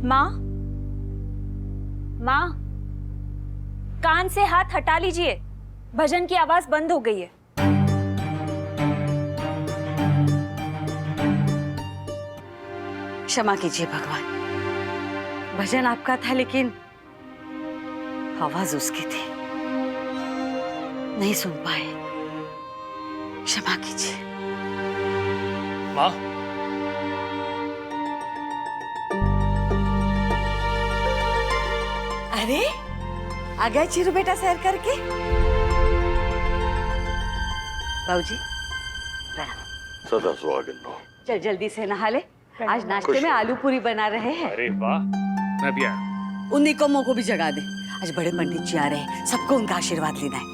माँ, माँ, कान से हाथ हटा लीजिए, भजन की आवाज बंद हो गई है। क्षमा कीजिए भगवान, भजन आपका था लेकिन आवाज उसकी थी, नहीं सुन पाए, क्षमा कीजिए। माँ, अरे आ गया चिरू बेटा सैर करके। बाबूजी प्रणाम। सदा सुहागन रहो। चल जल्दी से नहा ले, आज नाश्ते में आलू पूरी बना रहे हैं। अरे वाह, मैं भी आया। उन निकम्मों को भी जगा दे, आज बड़े पंडित जी आ रहे हैं, सबको उनका आशीर्वाद लेना है।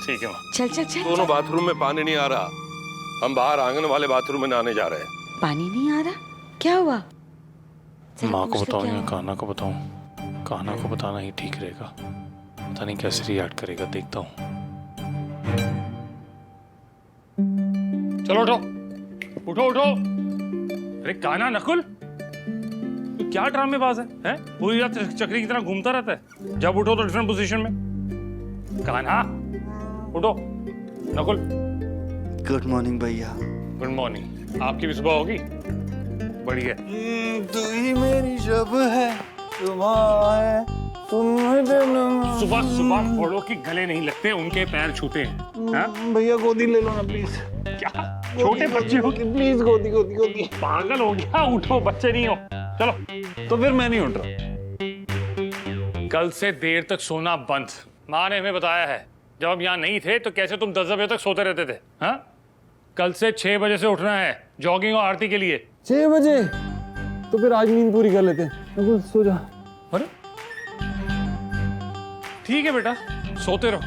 ठीक है माँ। चल चल चल। दोनों बाथरूम में पानी नहीं आ रहा, हम बाहर आंगन वाले बाथरूम में नहाने जा रहे हैं। पानी नहीं आ रहा, क्या हुआ? माँ को बताऊं या कान्हा को बताऊं? कान्हा को बताना ही ठीक रहेगा, पता नहीं कैसे रिएक्ट करेगा, देखता हूँ। चलो उठो उठो उठो। अरे कान्हा, नकुल, तू क्या ड्रामेबाज है? पूरी रात चक्री की तरह घूमता रहता है, जब उठो तो डिफरेंट पोजीशन में। कान्हा उठो। नकुल गुड मॉर्निंग भैया। Good morning. आपकी भी सुबह होगी? बढ़िया। तू ही मेरी शब है, सुबह सुबह बड़ों के गले नहीं लगते, उनके पैर छूते हैं। भैया गोदी ले लो ना प्लीज। क्या छोटे बच्चे हो? प्लीज गोदी गोदी गोदी। पागल हो गया? उठो, बच्चे नहीं हो। चलो। तो फिर मैं नहीं उठ रहा। कल से देर तक सोना बंद। माँ ने हमें बताया है, जब हम यहाँ नहीं थे तो कैसे तुम 10 बजे तक सोते रहते थे। हाँ, कल से 6 बजे से उठना है जॉगिंग और आरती के लिए। 6 बजे? तो फिर आज नींद पूरी कर लेते हैं। सो जा। अरे ठीक है बेटा, सोते रहो।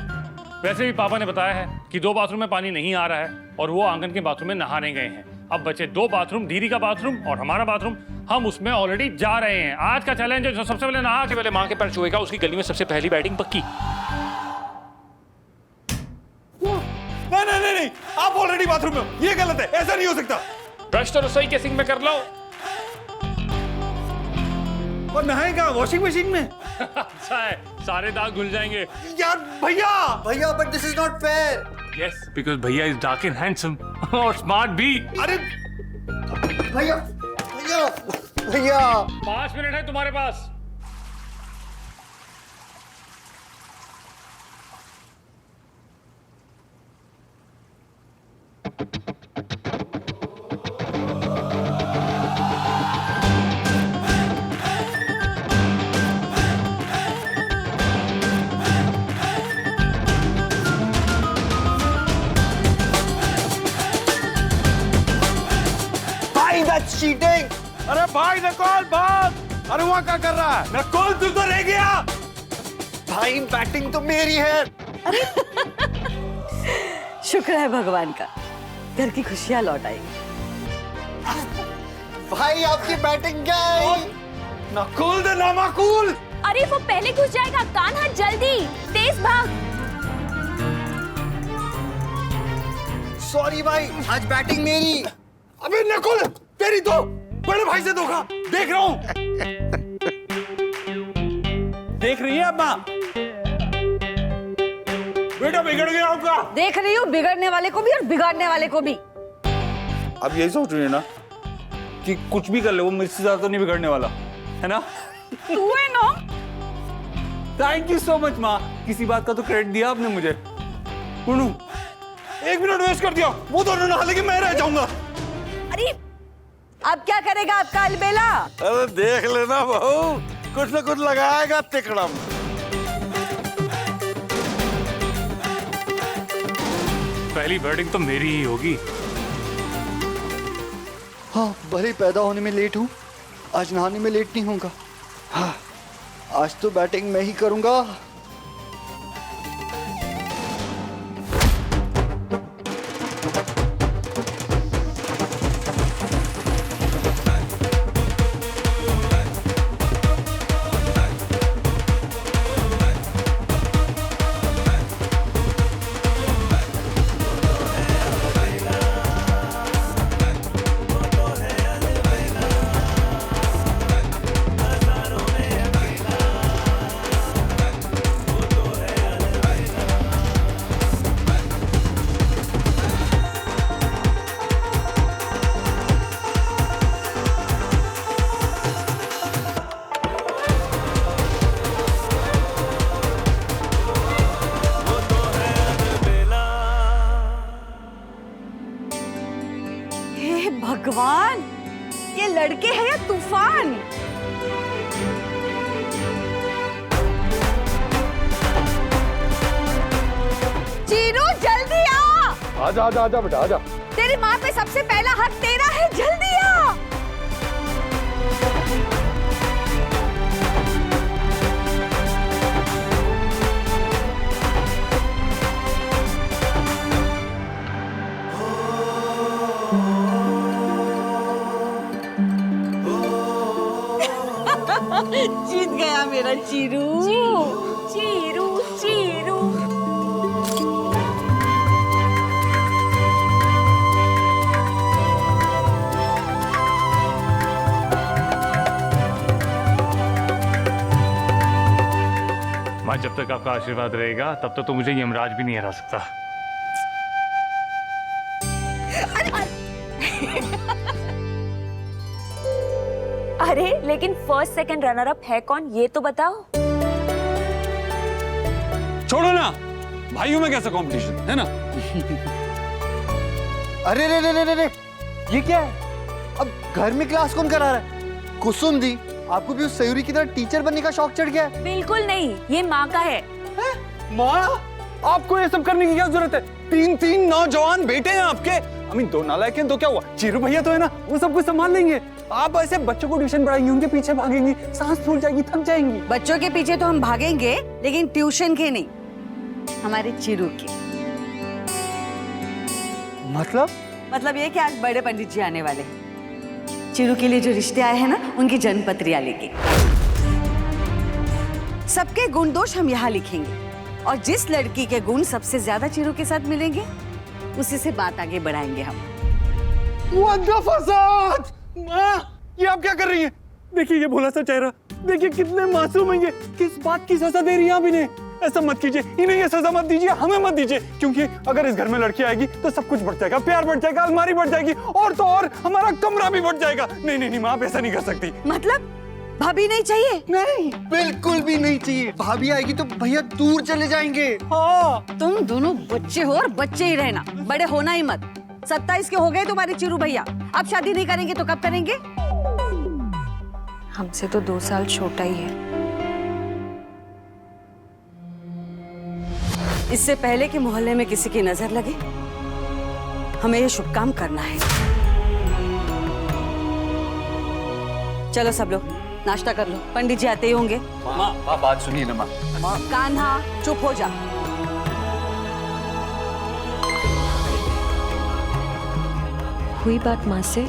वैसे भी पापा ने बताया है कि 2 बाथरूम में पानी नहीं आ रहा है और वो आंगन के बाथरूम में नहाने गए हैं। अब बचे 2 बाथरूम, दीदी का बाथरूम और हमारा बाथरूम। हम उसमें ऑलरेडी जा रहे हैं। आज का चैलेंज है, जो सबसे पहले नहा के पहले माँ के पैर छुएगा, उसकी गली में सबसे पहली बैटिंग पक्की। नहीं, आप ऑलरेडी बाथरूम में हो, ये गलत है, ऐसा नहीं हो सकता। ब्रश तो रसोई के सिंक में कर लो। और नहाएगा वॉशिंग मशीन में? अच्छा है, सारे दाग धुल जाएंगे। यार भैया but this is not fair. Yes, because भैया इज डार्क एंड हैंडसम और स्मार्ट भी। अरे भैया 5 मिनट है तुम्हारे पास। That's cheating! अरे भाई नकुल भाग! अरे वहाँ क्या कर रहा है? नकुल तू तो रह गया! भाई बैटिंग तो मेरी है। अरे शुक्र है भगवान का, घर की खुशियां लौट आई। भाई आपकी बैटिंग क्या है? नकुल द नामाकुल! अरे वो पहले घुस जाएगा, कान्हा जल्दी, तेज भाग। सॉरी भाई, आज बैटिंग मेरी। अबे नकुल, तेरी तो बड़े भाई से धोखा। देख रहा हूँ। देख रही है अम्मा? बेटा बिगड़ गया आपका। देख रही हूँ, बिगड़ने वाले को भी और बिगाड़ने वाले को भी। अब यही सोच रही है ना कि कुछ भी कर ले, वो मुझसे ज्यादा तो नहीं बिगड़ने वाला है ना? तू है ना? थैंक यू सो मच माँ, किसी बात का तो क्रेडिट दिया आपने मुझे। पुनू 1 मिनट वेस्ट कर दिया, वो दोनों नहा लेके मैं रह जाऊंगा। अरे अब क्या करेगा आपका अलबेला? अरे देख लेना बहू, कुछ न कुछ लगाएगा तिकड़म। पहली बैटिंग तो मेरी ही होगी। हाँ, भले पैदा होने में लेट हूँ, आज नहाने में लेट नहीं होगा। हाँ, आज तो बैटिंग मैं ही करूंगा। लड़के हैं या तूफान? चीनू जल्दी आ। आजा आजा आजा बेटा आजा। तेरी माँ पे सबसे पहला हक तेरा है, जल्दी आ। जीत गया मेरा चीरू। Chiru Chiru. माँ, जब तक आपका आशीर्वाद रहेगा तब तक तो मुझे यमराज भी नहीं हरा सकता। अरे लेकिन फर्स्ट सेकंड रनर अप है कौन, ये तो बताओ। छोड़ो ना, भाइयों में कैसा कंपटीशन है ना। अरे रे रे रे रे रे, ये क्या है? अब घर में क्लास कौन करा रहा है? कुसुम दी, आपको भी उस सयूरी की तरह टीचर बनने का शौक चढ़ गया है? बिल्कुल नहीं, ये माँ का है। माँ, आपको ये सब करने की क्या जरूरत है? तीन नौजवान बेटे हैं आपके। दो नालायक हैं तो क्या हुआ? चीरू भैया तो है ना, वो सब कुछ संभाल लेंगे। आप ऐसे बच्चों को ट्यूशन पढ़ाएंगी, उनके पीछे भागेंगी, सांस फूल जाएगी, थक जाएंगी। बच्चों के पीछे तो हम भागेंगे, लेकिन ट्यूशन के नहीं, हमारे चीरू की। मतलब ये कि आज बड़े पंडित जी आने वाले हैं। चीरू के लिए जो रिश्ते आए हैं ना, उनकी जन्मपत्रियां लेके। सबके गुण दोष हम यहाँ लिखेंगे, और जिस लड़की के गुण सबसे ज्यादा चीरू के साथ मिलेंगे, उसी से बात आगे बढ़ाएंगे हम। माँ, ये आप क्या कर रही हैं? देखिए ये भोला सा चेहरा, देखिए कितने मासूम हैं ये। किस बात की सजा दे रही हैं आप इन्हें? ऐसा मत कीजिए, इन्हें ये सजा मत दीजिए, हमें मत दीजिए, क्योंकि अगर इस घर में लड़की आएगी तो सब कुछ बढ़ जाएगा, प्यार बढ़ जाएगा, अलमारी बढ़ जाएगी, और तो और हमारा कमरा भी बढ़ जाएगा। नहीं नहीं नहीं माँ, आप ऐसा नहीं कर सकती। मतलब भाभी नहीं चाहिए? नहीं, बिल्कुल भी नहीं चाहिए। भाभी आएगी तो भैया दूर चले जाएंगे। हाँ। तुम दोनों बच्चे हो और बच्चे ही रहना, बड़े होना ही मत। 27 के हो गए तुम्हारे चीरू भैया, अब शादी नहीं करेंगे तो कब करेंगे? हमसे तो 2 साल छोटा ही है। इससे पहले कि मोहल्ले में किसी की नजर लगे, हमें ये शुभ काम करना है। चलो सब लोग नाश्ता कर लो, पंडित जी आते ही होंगे। माँ बात सुनिए ना माँ। कान्हा चुप हो जा। हुई बात माँ से?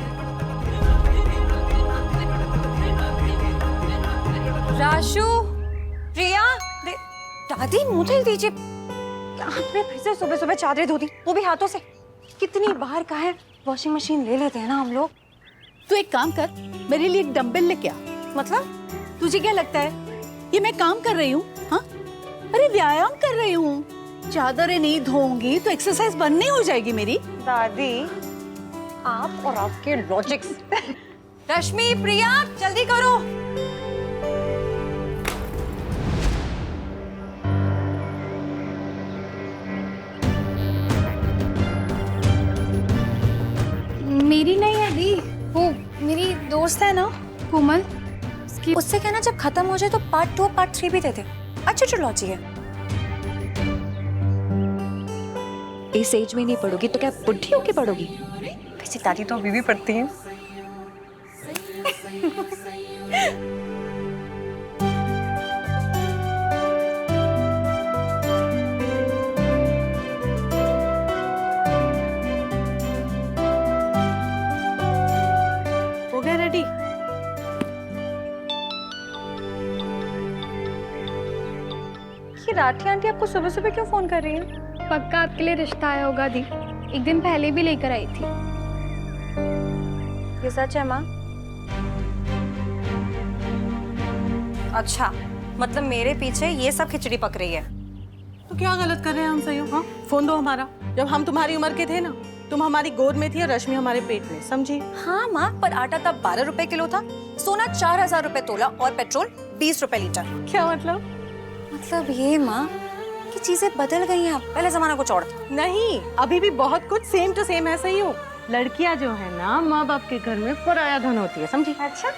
राशु, प्रिया, दादी मुंह धुल दीजिए। आपने फिर से सुबह सुबह चादरें धो दी, वो भी हाथों से। कितनी बार कहा है वॉशिंग मशीन ले लेते हैं ना हम लोग। तू एक काम कर, मेरे लिए एक डंबल लेके आ। मतलब तुझे क्या लगता है ये मैं काम कर रही हूँ? हाँ, अरे व्यायाम कर रही हूँ। चादरें नहीं धोऊंगी तो एक्सरसाइज बंद नहीं हो जाएगी मेरी। दादी, आप और आपके लॉजिक्स। रश्मि, प्रिया, जल्दी करो। मेरी नहीं है दी, वो मेरी दोस्त है ना कोमल, उससे कहना जब खत्म हो जाए तो पार्ट 2 पार्ट 3 भी दे दे। अच्छी ट्रिलॉजी है। इस एज में नहीं पढ़ोगी तो क्या बुढ़ी होके पढ़ोगी? वैसे दादी तो अभी भी पढ़ती हैं। हो गया रेडी? ये राठी आंटी आपको सुबह सुबह क्यों फोन कर रही है? पक्का आपके लिए रिश्ता आया होगा दी, एक दिन पहले भी लेकर आई थी। ये सच है माँ? अच्छा, मतलब मेरे पीछे ये सब खिचड़ी पक रही है। तो क्या गलत कर रहे हैं हम सही? हाँ, फोन दो हमारा। जब हम तुम्हारी उम्र के थे ना, तुम हमारी गोद में थी और रश्मि हमारे पेट में, समझी? हाँ माँ, पर आटा तब 12 रुपए किलो था, सोना 4000 रुपए तोला और पेट्रोल 20 रुपए लीटर। क्या मतलब? मतलब ये माँ कि चीजें बदल गई हैं। पहले जमाना कुछ और था। नहीं, अभी भी बहुत कुछ सेम टू सेम है, सही हो। लड़कियां जो है ना माँ बाप के घर में पराया धन होती है, समझी? अच्छा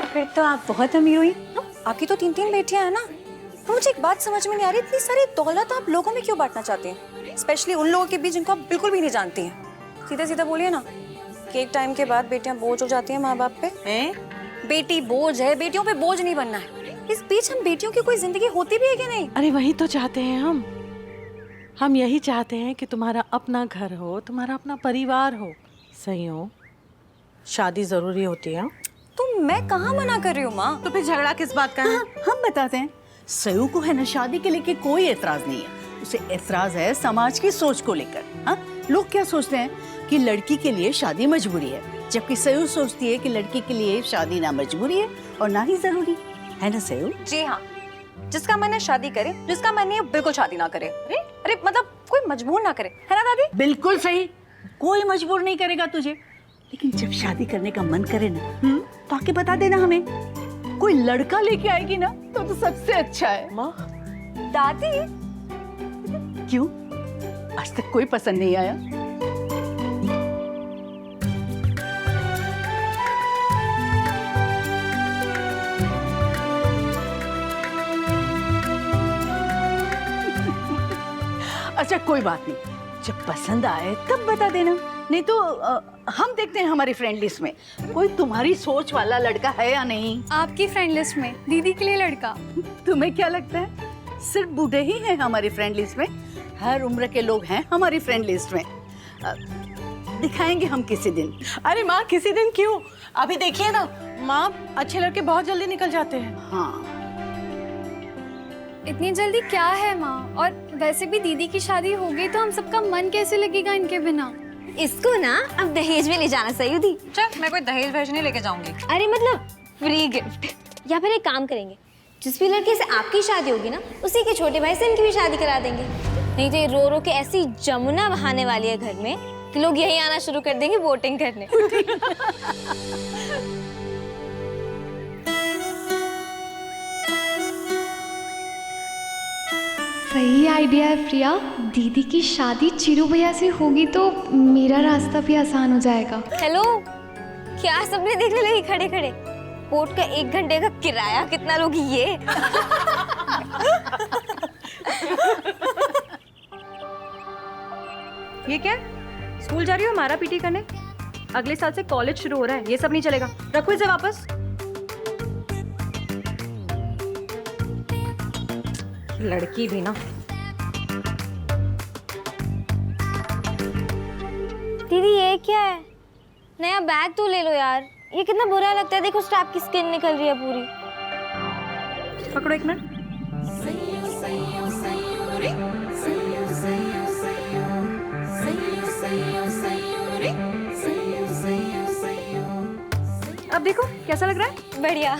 फिर तो आप बहुत अमीर हुई। आपकी तो 3-3 बेटियां हैं ना। तो मुझे एक बात समझ में नहीं आ रही, इतनी सारी दौलत आप लोगों में क्यों बांटना चाहते हैं, स्पेशली उन लोगों के बीच जिनको आप बिल्कुल भी नहीं जानती हैं। सीधा सीधा बोलिए ना कि एक टाइम के बाद बेटियां बोझ हो जाती हैं माँ बाप पे। बेटी बोझ है, बेटियों पे बोझ नहीं बनना है। इस बीच हम बेटियों की कोई जिंदगी होती भी है कि नहीं? अरे वही तो चाहते हैं हम यही चाहते हैं कि तुम्हारा अपना घर हो, तुम्हारा अपना परिवार हो। सही हो, शादी जरूरी होती है। तो मैं कहाँ मना कर रही हूँ माँ? तो फिर झगड़ा किस बात का है? हम बताते हैं। सयू को है ना शादी के लेके कोई एतराज नहीं है, उसे एतराज है समाज की सोच को लेकर। हाँ, लोग क्या सोचते हैं कि लड़की के लिए शादी मजबूरी है, जबकि सयू सोचती है कि लड़की के लिए शादी ना मजबूरी है और ना ही जरूरी है। ना सयू? जी हाँ, जिसका मन है शादी करे, जिसका मन नहीं है बिल्कुल शादी ना करे। अरे मतलब कोई मजबूर ना करे, है ना दादी? बिल्कुल सही, कोई मजबूर नहीं करेगा तुझे। लेकिन जब शादी करने का मन करे ना, तो आके बता देना हमें। कोई लड़का लेके आएगी ना तो सबसे अच्छा है। माँ, दादी क्यों, आज तक कोई पसंद नहीं आया? अच्छा कोई बात नहीं, जब पसंद आए तब बता देना, नहीं तो हम देखते हैं हमारी फ्रेंड लिस्ट में कोई तुम्हारी सोच वाला लड़का है या नहीं। आपकी फ्रेंड लिस्ट में दीदी के लिए लड़का? तुम्हें क्या लगता है सिर्फ बूढ़े ही हैं हमारी फ्रेंड लिस्ट में? हर उम्र के लोग हैं हमारी फ्रेंड लिस्ट में। दिखाएंगे हम किसी दिन। अरे माँ किसी दिन क्यों, अभी देखिए ना माँ, अच्छे लड़के बहुत जल्दी निकल जाते हैं। हाँ, इतनी जल्दी क्या है माँ? और वैसे भी दीदी की शादी हो गई तो हम सबका मन कैसे लगेगा इनके बिना? इसको ना अब दहेज में ले जाना सही थी। चल, मैं कोई दहेज वहेज नहीं लेके जाऊंगी। अरे मतलब फ्री गिफ्ट। या फिर एक काम करेंगे, जिस भी लड़के से आपकी शादी होगी ना, उसी के छोटे भाई से इनकी भी शादी करा देंगे। नहीं तो ये रो रो के ऐसी जमुना बहाने वाली है घर में कि लोग यही आना शुरू कर देंगे वोटिंग करने। सही आइडिया है प्रिया। दीदी की शादी चिरू भैया से होगी तो मेरा रास्ता भी आसान हो जाएगा। हेलो, क्या सपने देखने लगी खड़े खड़े? कोर्ट का 1 घंटे का किराया कितना लोगी ये? ये क्या? स्कूल जा रही हो मारा पीटी करने? अगले साल से कॉलेज शुरू हो रहा है, ये सब नहीं चलेगा। रखो इसे वापस। लड़की भी ना। दीदी ये क्या है? नया बैग तो ले लो यार, ये कितना बुरा लगता है। देखो स्ट्रैप की स्किन निकल रही है पूरी। पकड़ो एक मिनट। अब देखो कैसा लग रहा है? बढ़िया।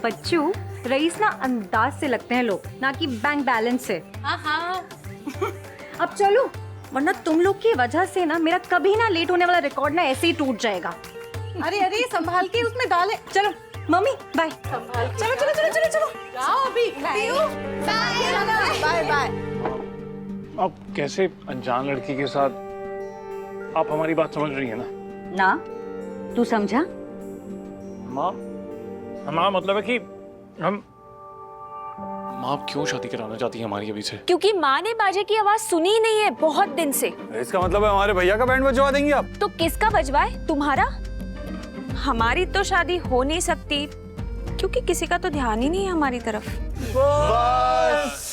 बच्चू, रईस ना अंदाज से लगते हैं लोग, ना कि बैंक बैलेंस से। हाँ। अब चलो, वरना तुम लोग की वजह से ना मेरा कभी ना लेट होने वाला रिकॉर्ड ना ऐसे ही टूट जाएगा। अरे अरे संभाल के उसमें डाले। चलो मम्मी बाय। चलो चलो चलो चलो चलो जाओ अभी। Bye bye. अब कैसे अनजान लड़की के साथ? आप हमारी बात समझ रही है ना? ना, तू समझा? माँ, हमारा मतलब है कि हम माँ क्यों शादी कराना चाहती है हमारी अभी से? क्योंकि माँ ने बाजे की आवाज सुनी ही नहीं है बहुत दिन से। इसका मतलब है हमारे भैया का बैंड बजवा देंगी आप? तो किसका बजवाए? तुम्हारा? हमारी तो शादी हो नहीं सकती क्योंकि किसी का तो ध्यान ही नहीं है हमारी तरफ। बस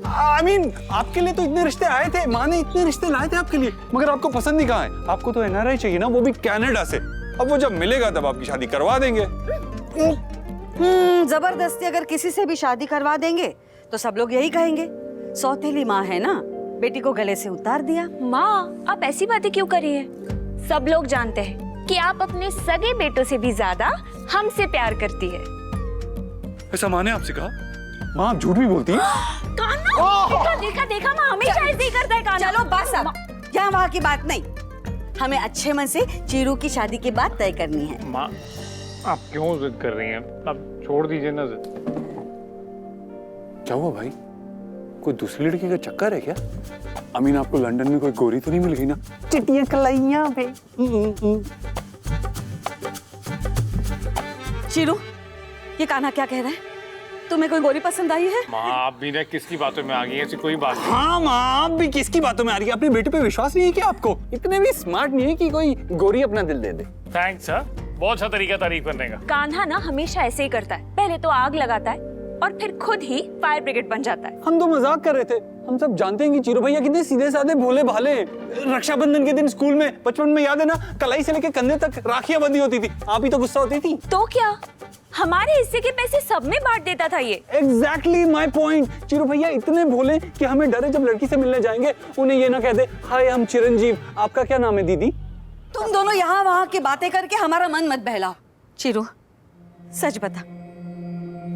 I mean, आपके लिए तो इतने रिश्ते आए थे, माँ ने इतने रिश्ते लाए थे आपके लिए, मगर आपको पसंद नहीं कहाँ है? आपको तो एनआरआई चाहिए ना, वो भी कनाडा से। अब वो जब मिलेगा तब आपकी शादी करवा देंगे। जबरदस्ती अगर किसी से भी शादी करवा देंगे तो सब लोग यही कहेंगे, सौतेली माँ है ना, बेटी को गले से उतार दिया। माँ आप ऐसी बातें क्यों कर रही हैं? सब लोग जानते हैं कि आप अपने सगे बेटों से भी ज्यादा हमसे प्यार करती है। ऐसा माँ ने आपसे कहा? माँ आप झूठ भी बोलती हैं? कान्हा, देखा देखा माँ हमेशा ऐसे ही करता है कान्हा। चलो बस अब, यहाँ वहाँ की बात नहीं, हमें अच्छे मन से चीरू की शादी की बात तय करनी है। माँ आप क्यों जिद कर रही हैं? आप छोड़ दीजिए ना जिद। क्या हुआ भाई, कोई दूसरी लड़की का चक्कर है क्या? अमीन, आपको लंदन में कोई गोरी तो नहीं मिल गई ना? चिट्टियां कलाइयां पे। चिरू, ये कान्हा क्या कह रहा है? तुम्हें कोई गोरी पसंद आई है? माँ, आप भी ना किसकी बातों में आ गई? ऐसी कोई बात नहीं। हाँ माँ, आप भी किसकी बातों में आ रही है? अपने बेटे पे विश्वास नहीं है क्या आपको? इतने भी स्मार्ट नहीं है कि कोई गोरी अपना दिल दे दे। थैंक्स सर, बहुत अच्छा तरीका तारीफ करने का। कान्हा ना हमेशा ऐसे ही करता है, पहले तो आग लगाता है और फिर खुद ही फायर ब्रिगेड बन जाता है। हम तो मजाक कर रहे थे। हम सब जानते हैं कि चिरू भैया कितने सीधे साधे भोले भाले। रक्षाबंधन के दिन स्कूल में बचपन में याद है ना, कलाई से लेके कंधे तक राखियां बंधी होती थी। आप ही तो गुस्सा होती थी। तो क्या हमारे हिस्से के पैसे सब में बांट देता था ये। Exactly my point। चिरू भैया इतने भोले कि हमें डरे जब लड़की से मिलने जाएंगे उन्हें ये ना कह दे, हाय हम चिरंजीव, आपका क्या नाम है दीदी? तुम दोनों यहाँ वहाँ की बातें करके हमारा मन मत बहलाओ। चिरू, सच बता,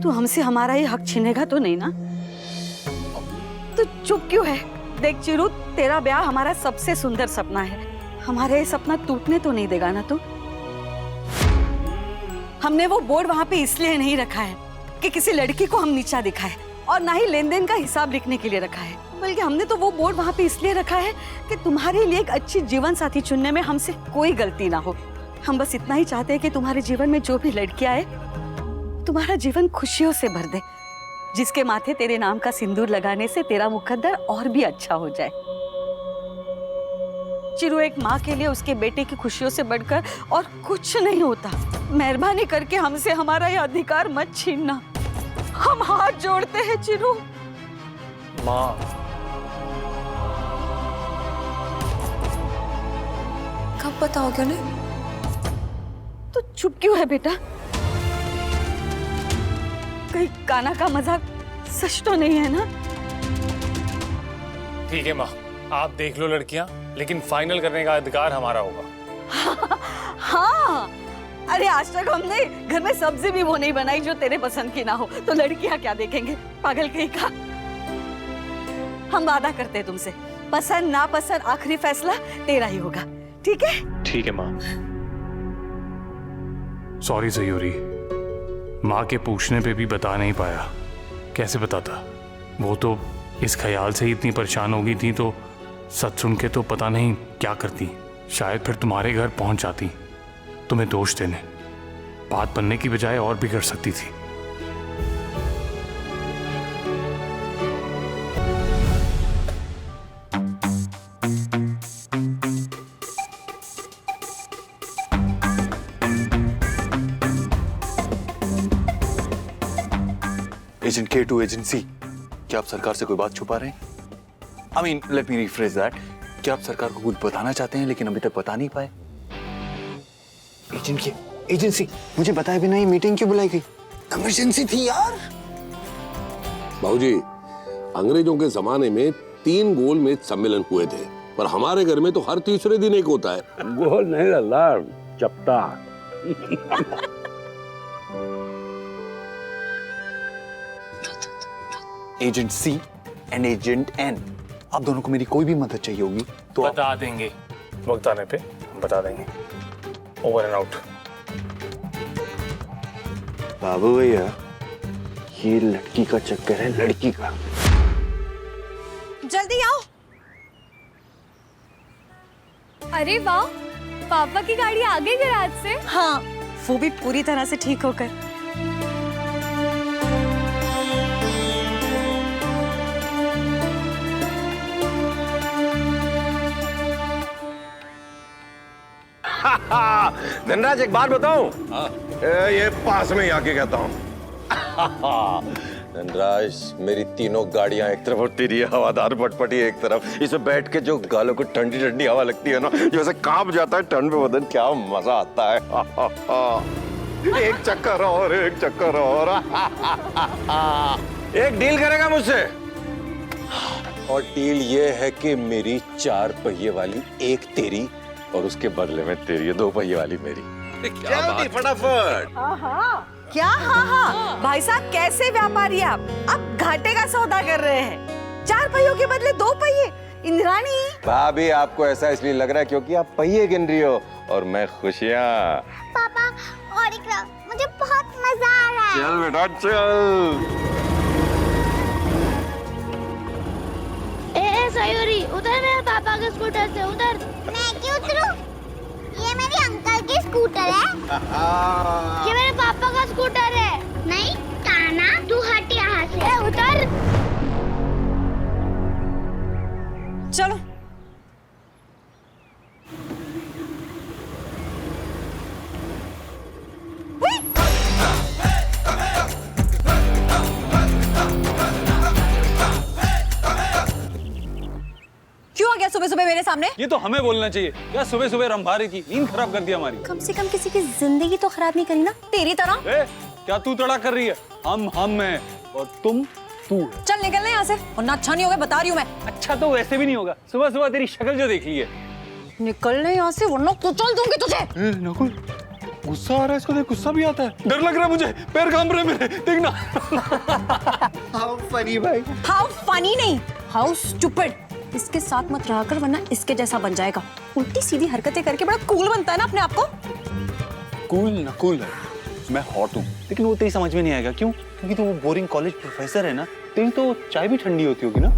तू हमसे हमारा ये हक छीनेगा तो नहीं ना? तू चुप क्यों है? देख चिरू, तेरा ब्याह हमारा सबसे सुंदर सपना है। हमारा ये सपना टूटने तो नहीं देगा ना तू? हमने वो बोर्ड वहाँ पे इसलिए नहीं रखा है कि किसी लड़की को हम नीचा दिखाए, और ना ही लेन देन का हिसाब लिखने के लिए रखा है, बल्कि हमने तो वो बोर्ड वहाँ पे इसलिए रखा है कि तुम्हारे लिए एक अच्छी जीवन साथी चुनने में हमसे कोई गलती ना हो। हम बस इतना ही चाहते हैं कि तुम्हारे जीवन में जो भी लड़की आए, तुम्हारा जीवन खुशियों से भर दे, जिसके माथे तेरे नाम का सिंदूर लगाने से तेरा मुकद्दर और भी अच्छा हो जाए। चिरू, एक माँ के लिए उसके बेटे की खुशियों से बढ़कर और कुछ नहीं होता। मेहरबानी करके हमसे हमारा ये अधिकार मत छीनना। हम हाथ जोड़ते हैं चिरू। माँ, कब बताओगे उन्हें? तो चुप क्यों है बेटा? कहीं कान्हा का मजाक सच तो नहीं है ना? ठीक है माँ, आप देख लो लड़कियाँ, लेकिन फाइनल करने का अधिकार हमारा होगा। हाँ, अरे आज तक हमने घर में सब्जी भी वो नहीं बनाई जो तेरे पसंद की ना हो, तो लड़कियां क्या देखेंगे? पागल कहीं का। हम वादा करते हैं तुमसे, पसंद ना पसंद आखिरी फैसला तेरा ही होगा, ठीक है? ठीक है माँ। सॉरी सयूरी, माँ के पूछने पे भी बता नहीं पाया। कैसे बताता? वो तो इस ख्याल से ही इतनी परेशान हो गई थी, तो सच सुन के तो पता नहीं क्या करती। शायद फिर तुम्हारे घर पहुंच जाती, तुम्हें दोष देने। बात बनने की बजाय और बिगड़ सकती थी। Agent K to agent C, क्या आप सरकार से कोई बात छुपा रहे हैं? I mean, let me rephrase that. क्या आप सरकार को कुछ बताना चाहते हैं लेकिन अभी तक बता नहीं पाए? एजेंट K, एजेंट C, मुझे बताए बिना ये मीटिंग क्यों बुलाई गई? इमरजेंसी थी यार। बाबूजी, अंग्रेजों के जमाने में 3 गोल मेज सम्मेलन हुए थे, पर हमारे घर में तो हर तीसरे दिन एक होता है। गोल नहीं लल्ला, चपटा। Agent C and agent N, आप दोनों को मेरी कोई भी मदद चाहिए होगी तो आप... बता देंगे, वक्त आने पे बता देंगे। Over and out. बाबू भैया, ये लड़की का चक्कर है, लड़की का। जल्दी आओ। अरे वाह, पापा की गाड़ी आ गई गैराज से। हाँ, वो भी पूरी तरह से ठीक होकर। धनराज, एक बात बताऊं? ये पास में ही आके कहता हूँ। धनराज, मेरी तीनों गाड़ियां एक तरफ और तेरी हवादार पटपटी एक तरफ, इसमें बैठ के जो गालों को ठंडी ठंडी हवा लगती है ना, जो ऐसे कांप जाता है ठंड में बदन, क्या मजा आता है। एक चक्कर और, एक चक्कर और। एक डील करेगा मुझसे? और डील ये है कि मेरी 4 पहिए वाली एक तेरी, और उसके बदले में तेरी 2 पहिए वाली मेरी। क्या बात? फटाफट। क्या? हाँ, भाई साहब कैसे व्यापारी आप घाटे का सौदा कर रहे हैं। 4 पहियों के बदले 2 पहिए। इंद्राणी, भाभी, आपको ऐसा इसलिए लग रहा है क्योंकि आप पहिए गिन रही हो और मैं खुशियाँ। पापा और इकरा, मुझे बहुत मजा आ रहा है। चल बेटा चल। ए सयूरी उधर मेरे पापा के स्कूटर से उधर। मैं क्यों उतरूं? ये मेरे अंकल की स्कूटर है। ये मेरे पापा का स्कूटर है। नहीं ताना, तू हट यहाँ से। उतर। चलो क्यों आ गया सुबह सुबह मेरे सामने? ये तो हमें बोलना चाहिए। क्या सुबह सुबह रंभा रही थी, नींद खराब कर दिया हमारी। कम से कम किसी की जिंदगी तो खराब नहीं करी ना तेरी तरह। ए, क्या तू तड़ा कर रही है? हम हैं और तुम तू है। चल निकलने यहाँ से, वरना अच्छा नहीं होगा बता रही हूँ मैं। अच्छा तो वैसे भी नहीं होगा, सुबह सुबह तेरी शक्ल जो देख ली है। निकलने यहाँ से वरना कुचल दूंगी तुझे। नकुल गुस्सा आ रहा है इसको, देख गुस्सा भी आता है। डर लग रहा है मुझे, पैर कांप रहे मेरे, देखना। हाउ फनी भाई। हाउ फनी नहीं, हाउ स्टूपिड। इसके साथ मत रहा कर वरना इसके जैसा बन जाएगा। उल्टी सीधी हरकतें करके बड़ा कूल बनता है ना अपने आप को। कूल ना कूल है, मैं हॉट हूँ, लेकिन वो तेरी समझ में नहीं आएगा। क्यों? क्योंकि तू वो बोरिंग कॉलेज प्रोफेसर है ना, तेरी तो चाय भी ठंडी होती होगी ना।